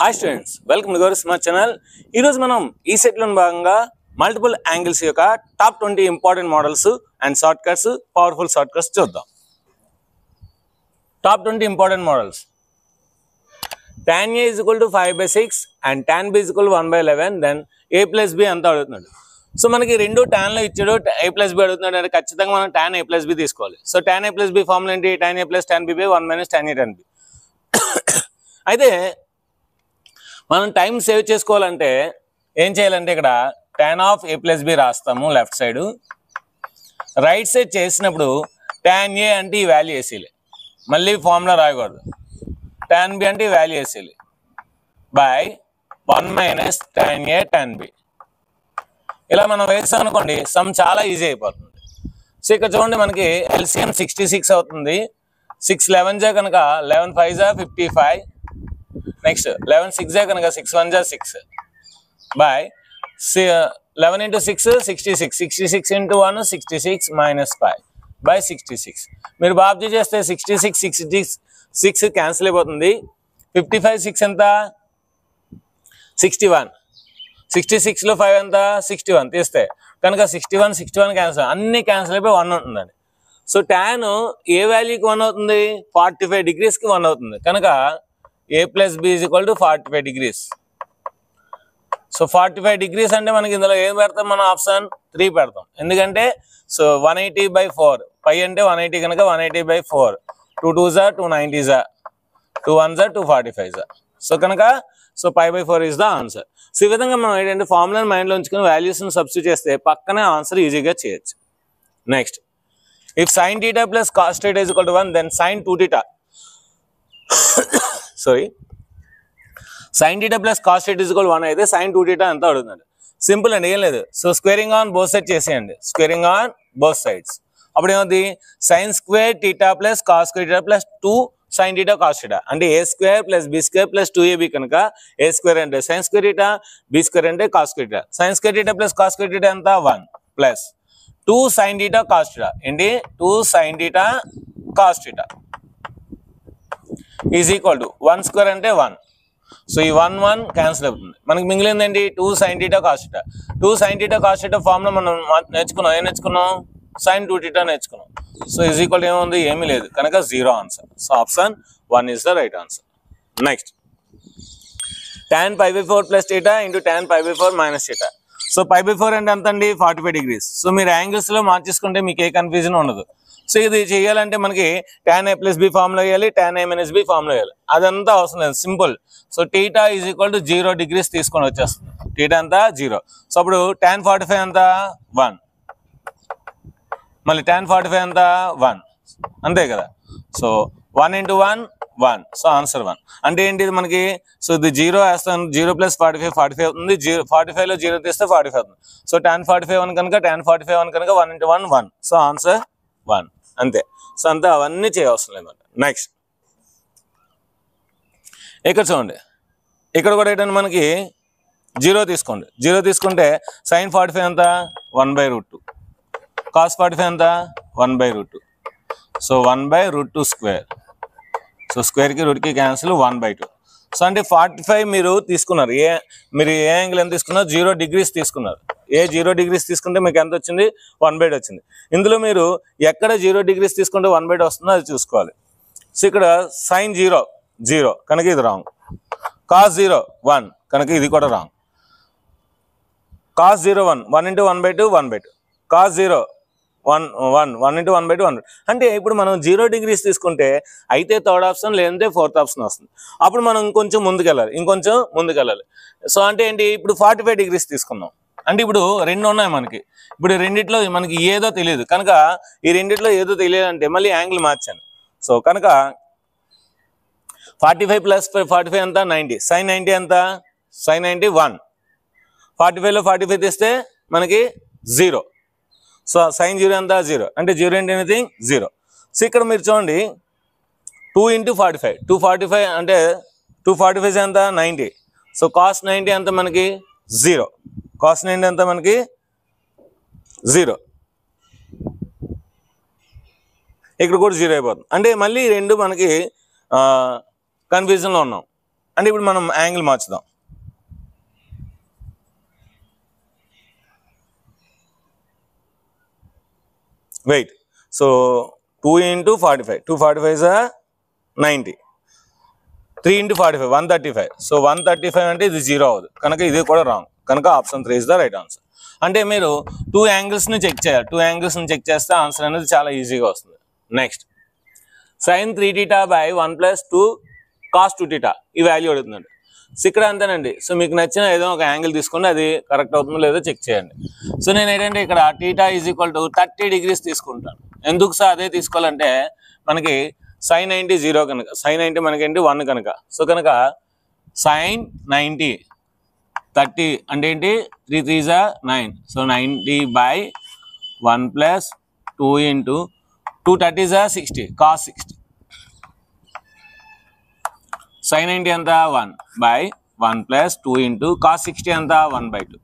Hi students, welcome to our smart channel. Ee roju manam ee set lo bhaganga multiple angles yokka top 20 important models and shortcuts, powerful shortcuts chuddam. Top 20 important models. Tan A is equal to 5/6 and tan B is equal to 1/11, then A plus B anta adugutunnadu. So మనకి రెండు tan లో ఇచ్చాడు A plus B అడుగుతున్నాడు అంటే ఖచ్చితంగా మనం tan A plus B తీసుకోవాలి. So tan A plus B formula ఏంటి? tan A plus tan B by 1 minus tan A tan B. అయితే మనం టైం సేవ్ చేసుకోవాలంటే ఏం చేయాలంటే ఇక్కడ tan of A plus B రాస్తాము లెఫ్ట్ సైడ్. రైట్ సైడ్ చేసినప్పుడు tan A అంటే ఈ వాల్యూ వేసేయాలి, మళ్ళీ ఫార్ములా రాయకూడదు. tan B అంటే ఈ వాల్యూ వేసేయాలి by 1 minus tan A tan B. ఇలా మనం వేస్తాం అనుకోండి సమ్ చాలా ఈజీ అయిపోతుంది. సో ఇక్కడ చూడండి మనకి ఎల్సిఎం 66 అవుతుంది. 6 11 జా కనుక 11 5 జా 55, నెక్స్ట్ 11 6 జా కనుక 6 1 జా 6 by 11 into 6 66, 66 into 1 66 minus 5 by 66. మీరు బాబ్జీ చేస్తే 66 66 క్యాన్సిల్ అయిపోతుంది. 55 6 ఎంత? 61. 66 లో 5 ఎంత? 61 తీస్తే కనుక 61 క్యాన్సిల్, అన్ని క్యాన్సిల్ అయిపోయి 1 ఉంటుందండి. సో tan ఏ వాల్యూకి 1 అవుతుంది? 45 degreesకి 1 అవుతుంది. కనుక A plus B is equal to 45 degrees. So 45 degrees అంటే మనకి ఇందులో ఏం పెడతాం? మనం ఆప్షన్ 3 పెడతాం. ఎందుకంటే సో 180/4 పై అంటే 180 కనుక 180/4, 2 2 జా 290 జా 2 1 జా 245 జా. సో కనుక so π/4 is the answer. So ఈ విధంగా మనం ఏంటంటే ఫార్ములాని మైండ్లో ఉంచుకుని వాల్యూస్ని సబ్స్టిట్యూట్ చేస్తే పక్కనే ఆన్సర్ ఈజీగా చేయొచ్చు. Next, if sin θ plus cos θ is equal to 1, then sin 2θ sin θ plus cos θ is equal to 1 అయితే sin 2θ ఎంత అడుగుతున్నాడు? సింపుల్ అండి, ఏం లేదు. So squaring on both side చేసేయండి, స్క్వేరింగ్ ఆన్ బోత్ సైడ్స్. అప్పుడు ఏమవుతుంది? sin square θ plus cos square θ plus 2 sin θ cos θ అంటే a square plus b square plus 2ab కనుక a స్క్వేర్ అంటే sin స్క్వేర్ θ, b స్క్వేర్ అంటే cos square θ. sin square θ plus cos square θ ఎంత? 1 plus 2 sin θ cos θ ఏంటి? 2 sin θ cos θ is equal to 1 square అంటే 1. So ఈ 1 1 cancel అవుతుంది. మనకి మిగిలింది ఏంటి? 2 sin θ cos θ. 2 sin θ cos θ formula మనం నేర్చుకున్నాం. ఏం నేర్చుకున్నాం? sin 2θ నేర్చుకున్నాం. సో ఈజ్ ఈక్వల్ ఏముంది? ఏమీ లేదు కనుక 0 answer. So option 1 is the right answer. Next, tan π/4 plus θ into tan π/4 minus θ. So π/4 అంటే ఎంత అండి? 45 degrees. సో మీరు యాంగిల్స్లో మార్చేసుకుంటే మీకు ఏ కన్ఫ్యూజన్ ఉండదు. సో ఇది చేయాలంటే మనకి tan A plus B formula వేయాలి, tan A minus B formula వేయాలి. అదంతా అవసరం లేదు, simple. So θ is equal to 0 degrees తీసుకొని వచ్చేస్తుంది. θ అంతా 0. సో అప్పుడు tan 45 ఎంత? 1. మళ్ళీ tan 45 ఎంత? 1. అంతే కదా. So 1 into 1 1. So answer 1. అంటే ఏంటి మనకి? సో ఇది 0 వేస్తాను, 0 ప్లస్ 45 అవుతుంది. 45లో 0 తీస్తే 45 అవుతుంది. సో tan 45 1 కనుక tan 45 1 కనుక 1 ఇంటూ 1 1. సో ఆన్సర్ 1 అంతే. సో అంతా అవన్నీ చేయవసరం లేదన్నమాట. నెక్స్ట్, ఇక్కడ చూడండి, ఇక్కడ కూడా ఏంటంటే మనకి 0 తీసుకోండి. 0 తీసుకుంటే sin 45 ఎంత? 1/√2. cos 45 ఎంత? 1/√2. So 1/√2 square. సో స్క్వేర్కి రూట్కి క్యాన్సిల్ 1/2. సో అంటే 45 మీరు తీసుకున్నారు. మీరు ఏ యాంగిల్ ఎంత తీసుకున్నారు? 0 degrees తీసుకున్నారు. 0 degrees తీసుకుంటే మీకు ఎంత వచ్చింది? 1/2 వచ్చింది. ఇందులో మీరు ఎక్కడ 0 degrees తీసుకుంటే 1/2 వస్తుందో అది చూసుకోవాలి. సో ఇక్కడ sin 0 0 కనుక ఇది రాంగ్. cos 0 1 కనుక ఇది కూడా wrong. cos 0 1 1 into 1/2 1/2. cos 0 1 1 1 into 1/2 1. అంటే ఇప్పుడు మనం 0 degrees తీసుకుంటే అయితే థర్డ్ ఆప్షన్ లేదంటే ఫోర్త్ ఆప్షన్ వస్తుంది. అప్పుడు మనం ఇంకొంచెం ముందుకెళ్ళాలి. సో అంటే ఏంటి? ఇప్పుడు 45 degrees తీసుకుందాం. అంటే ఇప్పుడు రెండు ఉన్నాయి మనకి. ఇప్పుడు రెండిట్లో మనకి ఏదో తెలియదు కనుక ఈ రెండిట్లో ఏదో తెలియదంటే మళ్ళీ యాంగిల్ మార్చాను. సో కనుక 45 ప్లస్ 45 ఎంత? 90. sin 90 ఎంత? sin 90 1. 45లో 45 తీస్తే మనకి 0. సో sin 0 ఎంత? 0. అంటే 0 అంటే ఎనీథింగ్ 0. సో ఇక్కడ మీరు చూడండి 2 ఇంటూ 45. 245 అంటే 245 ఎంత? 90. సో cos 90 ఎంత మనకి? 0. cos 90 ఎంత మనకి? 0. ఇక్కడ కూడా 0 అయిపోతుంది. అంటే మళ్ళీ రెండు మనకి కన్ఫ్యూజన్లో ఉన్నాం. అంటే ఇప్పుడు మనం angle మార్చుదాం. Wait. So 2 into 45. 245 is 90. 3 into 45 135. So 135 అంటే ఇది 0 అవ్వదు కనుక ఇది కూడా రాంగ్. కనుక option 3 is the right answer. అంటే మీరు 2 యాంగిల్స్ని చెక్ చేయాలి. 2 యాంగిల్స్ని చెక్ చేస్తే ఆన్సర్ అనేది చాలా ఈజీగా వస్తుంది. Next sin 3θ by 1 plus 2 cos 2θ ఈ వాల్యూ అడుగుతుందండి. సో ఇక్కడ అంతేనండి. సో మీకు నచ్చిన ఏదో ఒక యాంగిల్ తీసుకోండి, అది కరెక్ట్ అవుతుందో లేదో చెక్ చేయండి. సో నేను ఏంటంటే ఇక్కడ θ ఈజ్ ఈక్వల్ టు 30 degrees తీసుకుంటాను. ఎందుకు సార్ అదే తీసుకోవాలంటే మనకి sin 90 0 కనుక, sin 90 మనకేంటి 1 కనుక. సో కనుక sin 90 30 అంటే ఏంటి 3 3s 9. So 90 by 1 plus 2 into 2 30s 60 cos 60. sin 90 ఎంత 1 by 1 plus 2 into cos 60 ఎంత 1 by 2.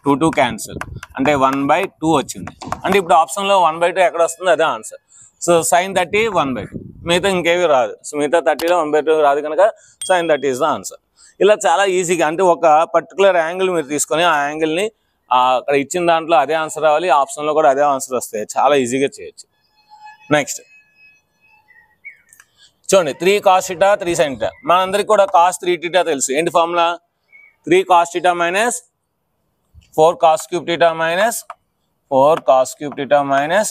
2 2 క్యాన్సిల్ అంటే 1 by 2 వచ్చింది. అంటే ఇప్పుడు ఆప్షన్లో 1 by 2 ఎక్కడ వస్తుంది అదే ఆన్సర్. సో sin 30 1 by 2, మిగతా ఇంకేవి రాదు. సో మిగతా 30లో 1 by 2 రాదు కనుక sin 30 ఇస్ ద ఆన్సర్. ఇలా చాలా ఈజీగా అంటే ఒక పర్టికులర్ యాంగిల్ మీరు తీసుకొని ఆ యాంగిల్ని అక్కడ ఇచ్చిన దాంట్లో అదే ఆన్సర్ రావాలి, ఆప్షన్లో కూడా అదే ఆన్సర్ వస్తే చాలా ఈజీగా చేయొచ్చు. నెక్స్ట్ చూడండి 3 cos θ 3 sin θ. మనందరికి కూడా cos 3θ తెలుసు. ఏంటి formula 3 cos θ minus 4 cos cube θ minus 4 cos cube θ minus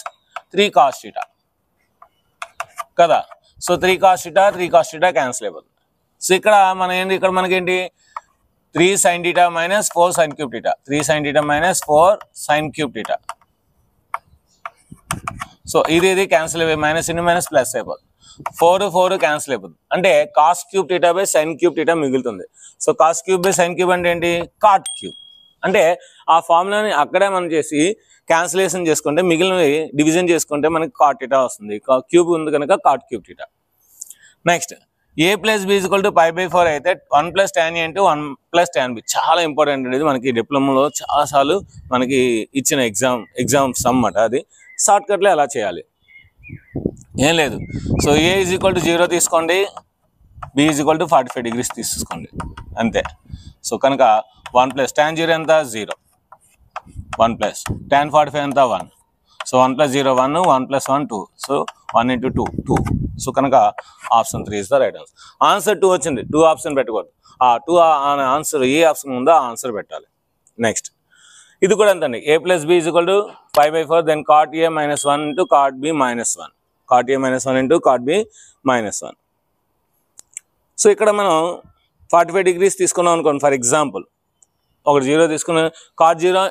3 cos θ కదా. సో 3 cos θ 3 cos θ క్యాన్సిల్ అయిపోతుంది. సో ఇక్కడ మనకేంటి 3 sin θ minus 4 sin cube θ, 3 sin θ minus 4 sin cube θ. So ఇది క్యాన్సిల్ అయిపోయి మైనస్ ఇన్ మైనస్ ప్లస్ అయిపోతుంది. 4 4 క్యాన్సిల్ అయిపోతుంది. అంటే cos cube θ by sine cube θ మిగులుతుంది. So cos cube by sine cube అంటే ఏంటి కాట్ క్యూబ్. అంటే ఆ ఫార్ములాని అక్కడే మనం చేసి క్యాన్సిలేషన్ చేసుకుంటే మిగిలినవి డివిజన్ చేసుకుంటే మనకి కాట్ θ వస్తుంది. క్యూబ్ ఉంది కనుక cot cube θ. Next a plus b equal to π/4 అయితే 1 plus tan a into 1 plus tan b. చాలా ఇంపార్టెంట్ అనేది మనకి డిప్లొమాలో చాలాసార్లు మనకి ఇచ్చిన ఎగ్జామ్ సమ్ అన్నమాట. అది షార్ట్ కట్లో ఎలా చేయాలి ఏం లేదు. So a is equal to 0 తీసుకోండి, b is equal to 45 degrees తీసుకోండి అంతే. సో కనుక 1 ప్లస్ tan 0 ఎంత 0, 1 ప్లస్ tan 45 ఎంత 1. So 1 plus 0 1, 1 plus 1 2. So 1 into 2 2. So కనుక option 3 is the right answer. Answer 2 వచ్చింది, 2 ఆప్షన్ పెట్టకూడదు. ఆ 2 ఆన్సర్ ఏ ఆప్షన్ ఉందో ఆ ఆన్సర్ పెట్టాలి. నెక్స్ట్ ఇది కూడా అంతండి. a plus b is equal to π/4 then cot a minus 1 into cot b minus 1. cot a minus 1 into cot b minus 1. So ఇక్కడ మనం 45 degrees తీసుకున్నాం అనుకోండి. ఫర్ ఎగ్జాంపుల్ ఒకటి 0 తీసుకున్న cot 0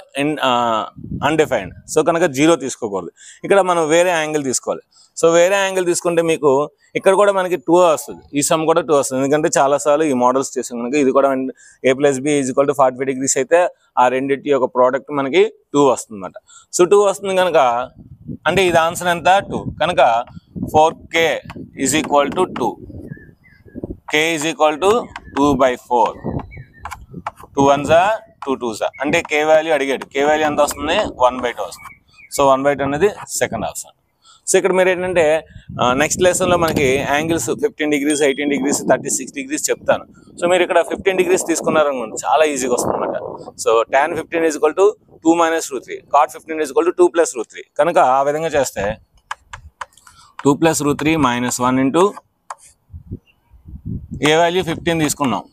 అన్డిఫైన్డ్. సో కనుక 0 తీసుకోకూడదు. ఇక్కడ మనం వేరే యాంగిల్ తీసుకోవాలి. సో వేరే యాంగిల్ తీసుకుంటే మీకు ఇక్కడ కూడా మనకి 2 వస్తుంది, ఈ సమ్ కూడా 2 వస్తుంది. ఎందుకంటే చాలాసార్లు ఈ మోడల్స్ చేసాం కనుక ఇది కూడా a plus b is equal to 45 degrees అయితే ఆ రెండింటి యొక్క ప్రోడక్ట్ మనకి 2 వస్తుంది అన్నమాట. సో 2 వస్తుంది కనుక అంటే ఇది ఆన్సర్ ఎంత 2 కనుక 4k is equal to 2. k is equal to 2/4. 2 1s 2 2s అంటే k వాల్యూ అడిగాడు. k వాల్యూ ఎంత వస్తుంది 1/2 వస్తుంది. సో 1/2 అనేది సెకండ్ ఆప్షన్. సో ఇక్కడ మీరు ఏంటంటే నెక్స్ట్ లెసన్లో మనకి యాంగిల్స్ 15 degrees 18 degrees 36 degrees చెప్తాను. సో మీరు ఇక్కడ 15 degrees తీసుకున్నారనుకోండి చాలా ఈజీగా వస్తుంది అనమాట. So tan 15 is equal to 2 minus √3, cot 15 is equal to 2 plus √3. కనుక ఆ విధంగా చేస్తే 2 plus √3 minus 1 into ఏ వాల్యూ 15 తీసుకున్నాం,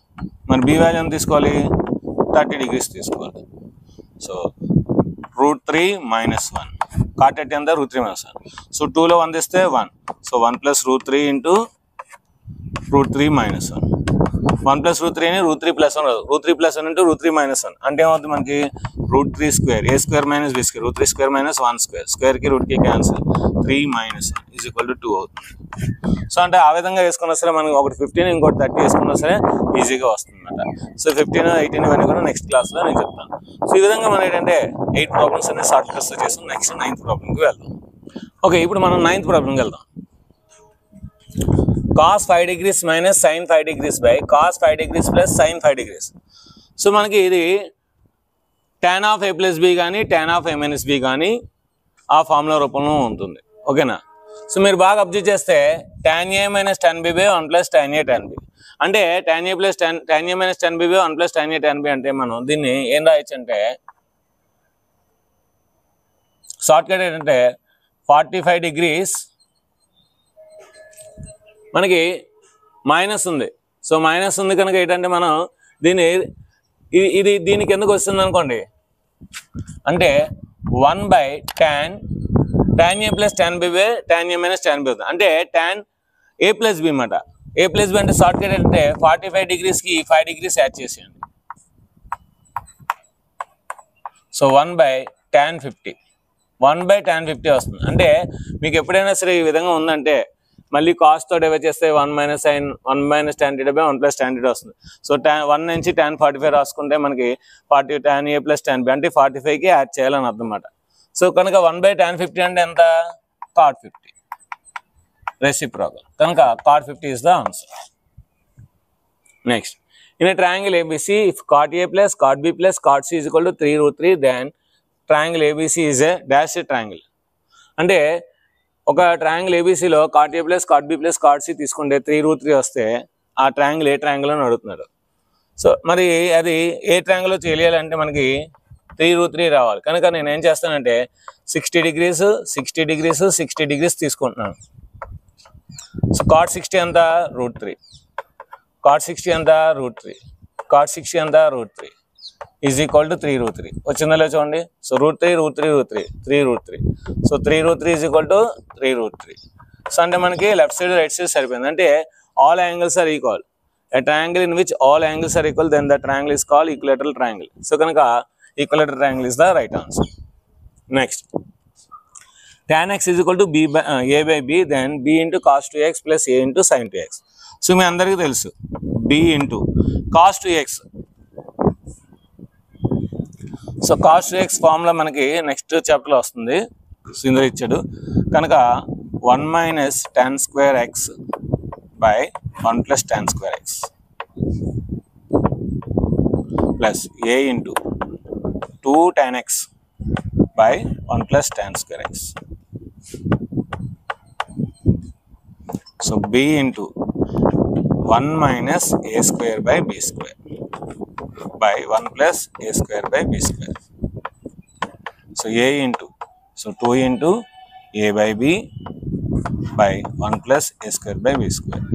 మరి బి వాల్యూ ఎంత తీసుకోవాలి 30 degrees తీసుకోవాలి. సో √3 minus 1, cot 30 ఎంత √3 minus 1. సో 2లో 1 తీస్తే 1. So 1 plus √3 into √3 minus 1. 1 plus √3 అని √3 plus 1 √3 plus 1 into √3 minus 1 అంటే ఏమవుతుంది మనకి √3 square a square minus b square √3 square minus 1 square స్క్వేర్కి రూట్కి cancel 3 minus 1 is equal to 2 అవుతుంది. సో అంటే ఆ విధంగా వేసుకున్నా సరే మనకి ఒకటి 15 ఇంకోటి 30 వేసుకున్నా సరే ఈజీగా వస్తుంది అనమాట. సో 15 18 ఇవన్నీ కూడా నెక్స్ట్ క్లాస్లో నేను చెప్తాను. సో ఈ విధంగా మనం ఏంటంటే 8 ప్రాబ్లమ్స్ అనేది షార్ట్ కట్స్తో చేస్తాం. నెక్స్ట్ 9th ప్రాబ్లంకి వెళ్దాం. ఓకే, ఇప్పుడు మనం 9th ప్రాబ్లంకి వెళ్దాం. cos 5 degrees minus sin 5 degrees by cos 5 degrees plus sin 5 degrees. So మనకి ఇది tan of a plus b కానీ tan of a minus b కానీ ఆ ఫార్ములా రూపంలో ఉంటుంది. ఓకేనా? సో మీరు బాగా అబ్జర్వ్ చేస్తే tan a minus tan b by 1 plus tan a tan b అంటే tan A plus tan A minus tan B 1 plus tan A tan B అంటే మనం దీన్ని ఏం రాయొచ్చు అంటే షార్ట్ కట్ ఏంటంటే 45 degrees మనకి మైనస్ ఉంది. సో మైనస్ ఉంది కనుక ఏంటంటే మనం దీన్ని ఇది దీనికి ఎందుకు వస్తుంది అనుకోండి అంటే 1/tan A plus tan B tan A minus tan B అవుతుంది. అంటే tan A plus B అన్నమాట. A plus B అంటే షార్ట్ కట్ అంటే 45 degreesకి 5 degrees యాడ్ చేసేయండి. సో 1/tan 50 1/tan 50 వస్తుంది. అంటే మీకు ఎప్పుడైనా సరే ఈ విధంగా ఉందంటే మళ్ళీ కాస్ట్ తో డివైడ్ చేస్తే 1 minus tan theta by 1 plus tan theta వస్తుంది. సో 1 నుంచి tan 45 రాసుకుంటే మనకి 40 tan A plus tan B అంటే 45కి యాడ్ చేయాలని అర్థం అన్నమాట. సో కనుక 1/tan 50 అంటే ఎంత cot 50 reciprocal కనుక cot 50 is the answer. Next, in a triangle ABC, if cot A plus cot B plus cot C is equal to 3√3, then triangle ABC is a dashed triangle. అంటే ఒక triangle ఏబీసీలో cot A plus cot B plus cot C తీసుకుంటే 3√3 వస్తే ఆ triangle a triangle అని అడుగుతున్నాడు. So మరి అది ఏ ట్రయాంగిల్లో తెలియాలంటే మనకి 3√3 రావాలి. కనుక నేను ఏం చేస్తానంటే 60 degrees 60 degrees 60 degrees తీసుకుంటున్నాను. సో cot 60 ఎంత √3, cot 60 ఎంత √3, cot 60 ఎంత √3 ఈజ్ ఈక్వల్ టు 3√3 వచ్చిందో లేదో చూడండి. So √3 so 3√3 is equal to 3√3. So అంటే మనకి లెఫ్ట్ సైడ్ రైట్ సైడ్ సరిపోయింది. అంటే all angles are equal. A triangle in which all angles are equal, then the triangle is called equilateral triangle. So కనుక equilateral triangle is the right answer. Next, tan x is equal to a by b, then b into cos 2x plus a into sin 2x. So మీ అందరికీ తెలుసు b into cos 2x. So cos 2x formula మనకి next చాప్టర్లో వస్తుంది. ఇందులో ఇచ్చాడు కనుక 1 minus tan square x by 1 plus tan square x plus a into 2 tan x by 1 plus tan square x. So b into 1 minus a square by b square by 1 plus a square by b square. So a into 2 into a by b by 1 plus a square by b square.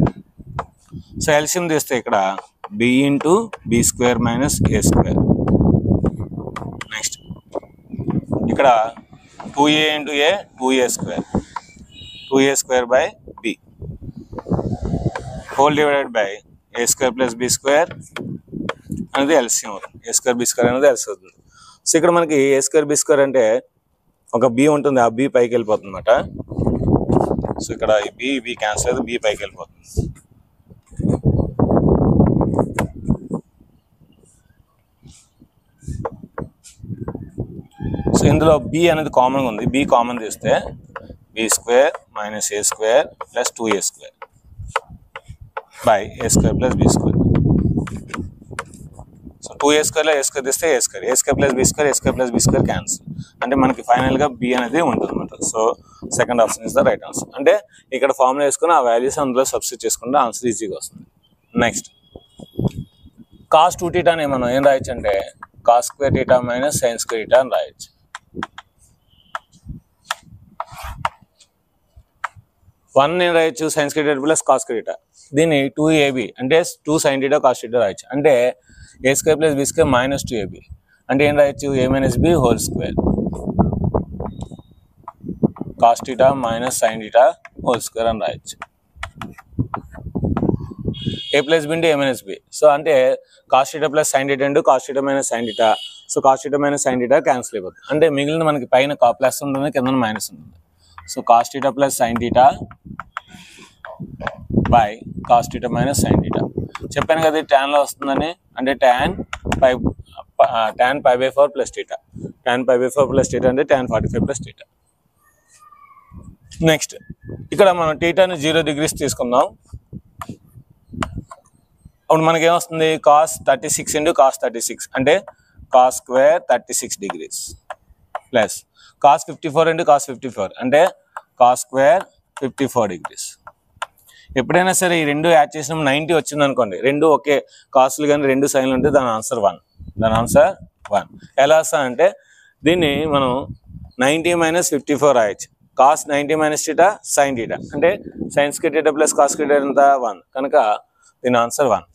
So LCM తీస్తే ఇక్కడ b into b square minus a square. Next ఇక్కడ 2a into a 2a square 2a square by b whole divided by a square plus b square అనేది LCM అవుతుంది. a square b square అనేది LCM అవుతుంది. So ఇక్కడ మనకి a square b square అంటే ఒక b ఉంటుంది, ఆ b పైకి వెళ్ళిపోతుంది అన్నమాట. సో ఇక్కడ ఈ b క్యాన్సిల్ అయితే b పైకి వెళ్ళిపోతుంది. సో ఇందులో b అనేది కామన్గా ఉంది. b కామన్ తీస్తే b square minus a square plus 2a square by a square plus b square. So 2a స్క్వేర్లో a square తీస్తే a square plus b square, a square plus b square cancel. అంటే మనకి ఫైనల్గా b అనేది ఉంటుంది అనమాట. So second option is the right answer. అంటే ఇక్కడ formula వేసుకుని ఆ వాల్యూస్ అందులో సబ్స్టిట్యూట్ చేసుకుంటే ఆన్సర్ ఈజీగా వస్తుంది. నెక్స్ట్, కాస్ 2θ అని మనం ఏం రాయొచ్చు అంటే cos square θ minus sine square θ అని రాయొచ్చు. వన్ నేను రాయొచ్చు sine square θ plus cos square θ. దీన్ని 2ab అంటే 2 sin θ కాస్ θ రాయొచ్చు. అంటే a square plus b square minus 2ab అంటే ఏం రాయొచ్చు a minus b whole square cos θ minus sine θ whole square అని రాయొచ్చు. a plus b into a minus b. So అంటే cos θ plus sine θ into cos θ minus sine θ. So cos θ minus sine θ cancel అయిపోతుంది. అంటే మిగిలిన మనకి పైన ప్లస్ ఉంటుంది, కింద మైనస్ ఉంటుంది. So cos θ plus sine θ by cos θ minus sine θ. చెప్పాను కదా ట్యాన్లో వస్తుందని. అంటే tan π/4 ప్లస్ θ. tan π/4 ప్లస్ θ అంటే tan 45 ప్లస్ θ. నెక్స్ట్, ఇక్కడ మనం θని 0 degrees తీసుకుందాం. అప్పుడు మనకేమొస్తుంది కాస్ 36 ఇంటూ కాస్ 36 అంటే cos square 36 degrees plus cos 54 into cos 54 అంటే కాస్ స్క్వేర్ 54 degrees. ఎప్పుడైనా సరే ఈ రెండు యాడ్ చేసినప్పుడు 90 వచ్చింది అనుకోండి, రెండు ఒకే కాస్ట్లు కానీ రెండు సైన్లు ఉంటే దాని ఆన్సర్ 1. దాని ఆన్సర్ 1. ఎలా వస్తా అంటే దీన్ని మనం 90 - 54 రాయొచ్చు. కాస్ 90 - θ సైన్ θ అంటే sine square θ plus cos square θ ఎంత 1 కనుక దీని ఆన్సర్ 1.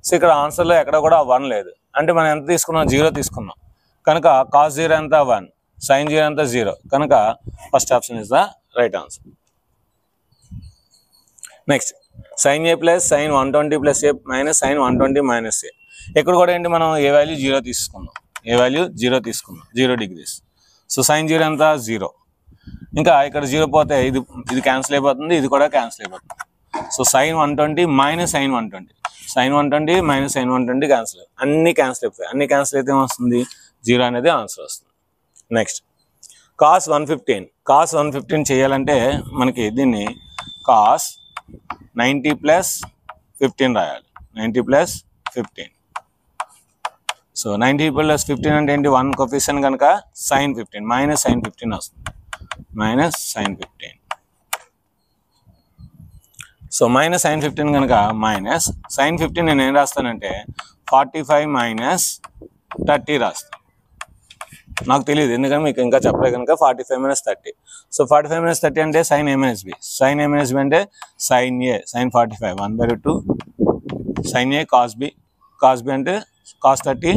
సో ఇక్కడ ఆన్సర్లో ఎక్కడ కూడా 1 లేదు అంటే మనం ఎంత తీసుకున్నాం, 0 తీసుకున్నాం కనుక కాస్ 0 ఎంత 1, సైన్ 0 ఎంత 0 కనుక first option is the right answer. Next sine A plus sine 120 plus A minus sine 120 minus A. ఇక్కడ కూడా ఏంటి మనం ఏ వాల్యూ 0 తీసుకున్నాం, ఏ వాల్యూ 0 తీసుకున్నాం, 0 degrees. సో సైన్ 0 ఎంత 0. ఇంకా ఇక్కడ 0 పోతే ఇది క్యాన్సిల్ అయిపోతుంది, ఇది కూడా క్యాన్సిల్ అయిపోతుంది. So sine 120 minus sine 120, sine 120 minus sine 120 cancel, అన్ని క్యాన్సిల్ అయిపోతాయి. అన్ని క్యాన్సిల్ అయితే ఏమొస్తుంది, 0 అనేది ఆన్సర్ వస్తుంది. Next cos 115. కాస్ 115 చేయాలంటే మనకి దీన్ని కాస్ 90 ప్లస్ 15 రాయాలి. 90 ప్లస్ 15. సో 90 ప్లస్ 15 అంటే ఏంటి, 1 కోఎఫిషియెంట్ కనుక సైన్ 15 మైనస్ సైన్ 15 వస్తుంది, minus sine 15. So minus sine 15 కనుక మైనస్ సైన్ 15 నేను ఏం రాస్తానంటే 45 మైనస్ 30 రాస్తాను. నాకు తెలియదు ఎందుకంటే మీకు ఇంకా చెప్పలే కనుక 45 మైనస్ 30. సో 45 మైనస్ 30 అంటే sine A minus B, sine A minus B అంటే sine A sine 45 1/2 sine A cos B, cos B అంటే cos 30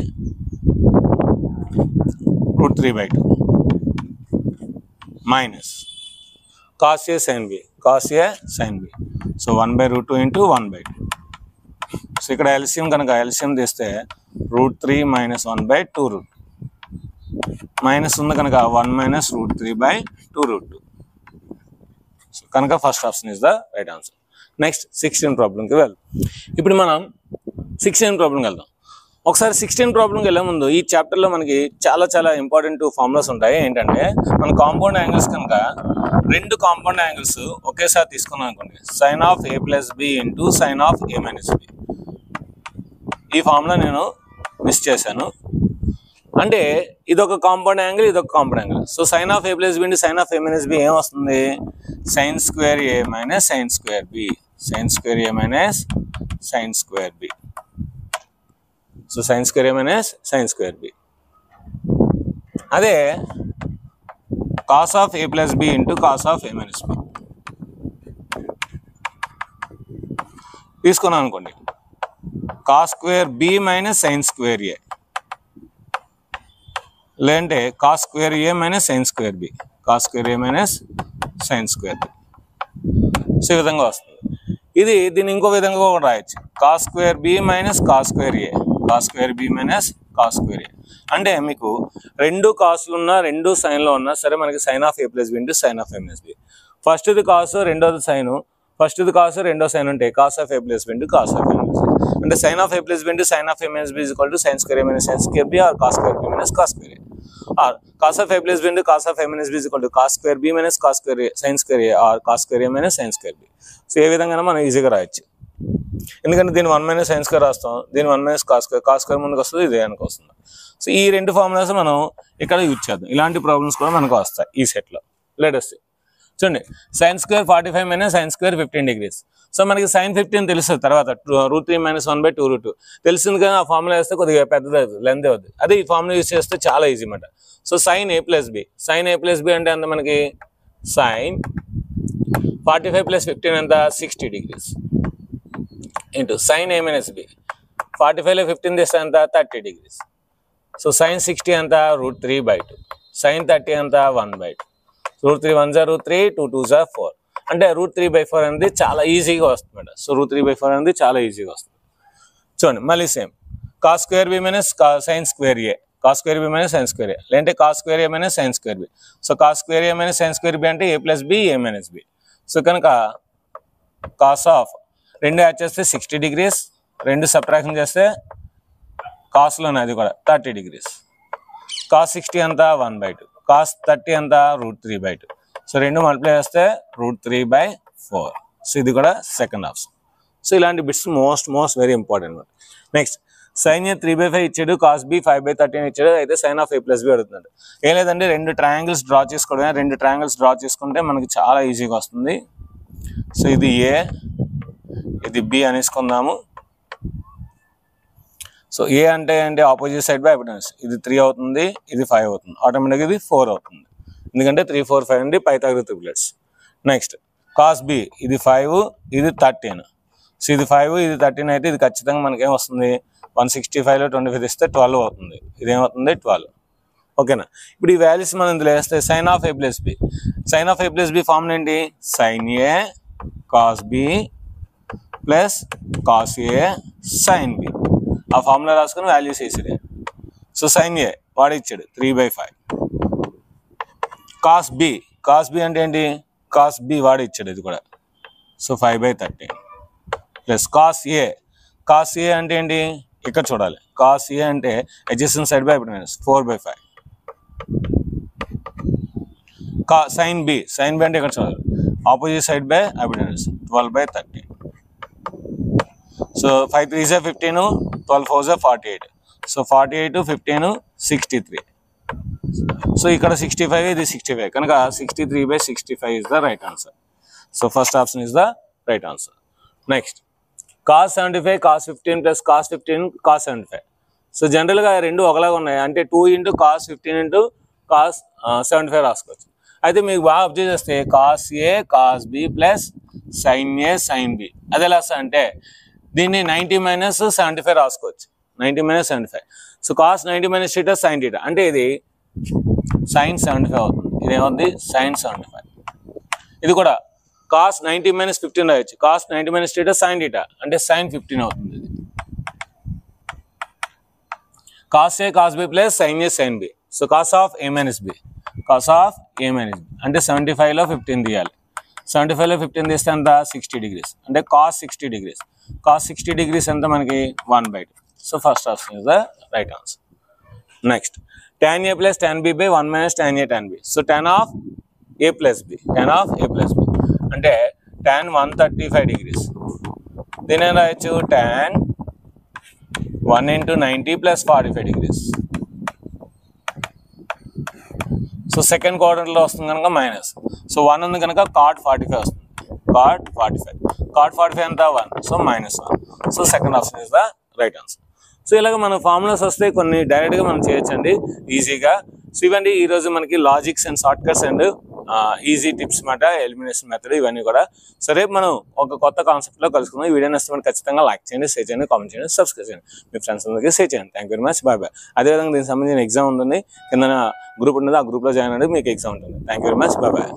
√3/2 minus cos A sine B, cos A sine B. So 1/2 into 1/2. So ఇక్కడ LCM కనుక LCM తీస్తే √3 minus 1/2 minus ఉంది కనుక 1 minus √3/2. So కనుక first option is the right answer. Next 16 ప్రాబ్లంకి వెళ్దాం. ఇప్పుడు మనం 16 ప్రాబ్లంకి వెళ్దాం. ఒకసారి 16 ప్రాబ్లంకి వెళ్ళే ముందు ఈ చాప్టర్లో మనకి చాలా చాలా ఇంపార్టెంట్ ఫార్ములాస్ ఉంటాయి. ఏంటంటే మన కాంపౌండ్ యాంగిల్స్ కనుక రెండు కాంపౌండ్ యాంగిల్స్ ఒకేసారి తీసుకున్నాం అనుకోండి, sine of A plus B into sine of A minus B. ఈ ఫార్ములా నేను మిస్ చేశాను. అంటే ఇదొక కాంపౌండ్ యాంగిల్, ఇదొక compound angle. So sine of A plus B into sine of A minus B ఏం వస్తుంది, sine square A minus sine square B, sine square A minus sine square B. So sine square A minus sine square B. అదే cos of A plus B into cos of A minus B తీసుకున్నాం అనుకోండి, cos square B minus sine square A, లేదంటే cos square A minus sine square B, cos square A minus sine square B. So ఈ విధంగా వస్తుంది. దీన్ని ఇంకో విధంగా కూడా రాయొచ్చు, cos square B minus cos square A, cos square B minus cos square A. అంటే మీకు రెండు కాస్లు ఉన్నా రెండు సైన్లో ఉన్నా సరే మనకి sine of A plus B into sine of A minus B. ఫస్ట్ది కాసు రెండోది సైను, ఫస్ట్ది కాసు రెండో సైన్ ఉంటాయి, cos of A plus B into cos of A minus B. అంటే sine of A plus B into sine of A minus B equal to sine square A minus sine square B or cos square B minus cos square A. or cos of a plus b into cos of a minus b is equal to cos square b minus cos square a sin square a or cos square a minus sin square b. So ఏ విధంగా మనం ఈజీగా రాయొచ్చు. ఎందుకంటే దీని 1 minus sin square రాస్తాం, దీని 1 minus cos square ముందుకు వస్తుంది, ఇది వెనక వస్తుంది. సో ఈ రెండు ఫార్ములాస్ మనం ఇక్కడ యూజ్ చేద్దాం. ఇలాంటి ప్రాబ్లమ్స్ కూడా మనకు వస్తాయి ఈ సెట్లో. లేటెస్ట్ చూడండి, sin square 45 minus sin square 15 degrees. So మనకి sin 15 తెలుస్తుంది, తర్వాత √3 మైనస్ 1/2 తెలిసింది కదా. ఆ ఫార్ములా వేస్తే కొద్దిగా పెద్దది లెంత్ అవుతుంది. అదే ఈ ఫార్ములా యూజ్ చేస్తే చాలా ఈజీ అన్నమాట. So sin a plus B, sin a plus B అంటే ఎంత మనకి sin 45 ప్లస్ 15 ఎంత 60 degrees into sin a minus B, 45లో 15 తీస్తే ఎంత 30 degrees. సో sin 60 ఎంత √3/2, sin 30 ఎంత 1/2. √3 1 జా √3, 2 2 జా 4. అంటే √3/4 అనేది చాలా ఈజీగా వస్తుంది. సో √3/4 అనేది చాలా ఈజీగా వస్తుంది. చూడండి మళ్ళీ same, cos square B minus sine square A, cos square B minus sine square A, లేదంటే cos square A minus sine square B. So cos square A minus sine square B అంటే A plus B A minus B. So కనుక cos of రెండు add చేస్తే 60 degrees, రెండు subtraction చేస్తే కాస్లోనే అది కూడా 30 degrees. Cos 60 అంతా 1/2, కాస్ 30 అంతా √3/2. సో రెండు మల్టిప్లై చేస్తే √3/4. సో ఇది కూడా సెకండ్ ఆప్షన్. సో ఇలాంటి bits most very important. Next sine A 3/5 ఇచ్చాడు, కాస్ బి 5/13 ఇచ్చాడు, అయితే sine of A plus B అడుగుతున్నాడు. ఏం లేదంటే రెండు ట్రయాంగిల్స్ డ్రా చేసుకోవడమే. రెండు ట్రయాంగిల్స్ డ్రా చేసుకుంటే మనకి చాలా ఈజీగా వస్తుంది. సో ఇది ఏ, ఇది బి అనేసుకుందాము. సో ఏ అంటే ఆపోజిట్ సైడ్ బై హైపోటెన్యూస్. ఇది 3 అవుతుంది, ఇది 5 అవుతుంది, ఆటోమేటిక్గా ఇది 4 అవుతుంది, ఎందుకంటే 3, 4, 5 అండి Pythagoras triplets. Next cos B, ఇది 5, ఇది 13. సో ఇది 5, ఇది 13 అయితే ఇది ఖచ్చితంగా మనకేం వస్తుంది, 165లో 25 ఇస్తే 12 అవుతుంది, ఇదేమవుతుంది 12. ఓకేనా. ఇప్పుడు ఈ వాల్యూస్ మనం ఇందులో వేస్తే sine of A plus B, sine of A plus B formula ఏంటి, sine A cos B plus cos A sine B. ఆ ఫార్ములా రాసుకుని వాల్యూస్ వేసాడు. సో సైన్ ఏ వాడు ఇచ్చాడు 3/5. కాస్ బి అంటే ఏంటి, కాస్ బి వాడు ఇచ్చాడు, ఇది కూడా. సో 5/13 ప్లస్ కాస్ ఏ అంటే ఏంటి, ఇక్కడ చూడాలి. కాస్ ఏ అంటే adjacent side by hypotenuse 4/5. Sine B అంటే ఇక్కడ చూడాలి, opposite side by hypotenuse 12/13. So 5 3s 15, 12 4s 48. So 48, 15, 63. So ఇక్కడ 65, ఇది 65 కనుక 63/65 is the right answer. So first option is the right answer. Next cos 75 cos 15 plus cos 15 cos 75. So జనరల్గా రెండు ఒకలాగా ఉన్నాయి, అంటే 2 × cos 15 × cos 75 రాసుకోవచ్చు. అయితే మీకు బాగా అబ్జర్వ్ చేస్తే cos A cos B plus sin A sin B, అది ఎలా అంటే దీన్ని 90 - 75 రాసుకోవచ్చు, 90 - 75. సో cos 90 - θ sin θ అంటే ఇది sin 75 అవుతుంది, ఇదేమవుతుంది sin 75. ఇది కూడా cos 90 - 15 రాయొచ్చు, cos 90 - θ sin θ అంటే sin 15 అవుతుంది. ఇది cos A cos B plus sin A sin B. So cos of A - B, cos of A - B అంటే 75లో 15 తీయాలి. 75లో 15 తీస్తే ఎంత 60 degrees, అంటే cos 60 degrees. cos 60 degrees ఎంత మనకి 1/2. So first option is the right answer. Next tan A plus tan B by 1 - tan A tan B. So tan of A plus B, tan of A plus B అంటే tan 135 degrees. దీని ఏం రాయొచ్చు, tan 1 × 90 plus 45 degrees. So second క్వాడ్రంట్లో వస్తుంది కనుక minus. So 1 ఉంది కనుక cot 45 వస్తుంది, cot 45 ఎంత 1, so -1. So second option is the right answer. So ఇలాగ మన ఫార్ములాస్ వస్తే కొన్ని డైరెక్ట్గా మనం చేయొచ్చండి ఈజీగా. సో ఇవన్నీ ఈరోజు మనకి logics and short cuts and easy tips మాట, ఎలిమినేషన్ మెథడ్ ఇవన్నీ కూడా. సో రేపు మనం ఒక కొత్త కాన్సెప్ట్లో కలుసుకుందాం. ఈ వీడియో నచ్చితే ఖచ్చితంగా లైక్ చేయండి, షేర్ చేయండి, కామెంట్ చేయండి, సబ్స్క్రైబ్ చేయండి, మీ ఫ్రెండ్స్ అందరికీ షేర్ చేయండి. Thank you very much, bye. అదేవిధంగా దీనికి సంబంధించిన ఎగ్జామ్ ఉంటుంది, కింద గ్రూప్ ఉంటుంది, ఆ గ్రూప్లో జాయిన్ అవ్వండి, మీకు ఎగ్జామ్ ఉంటుంది. Thank you very much, bye.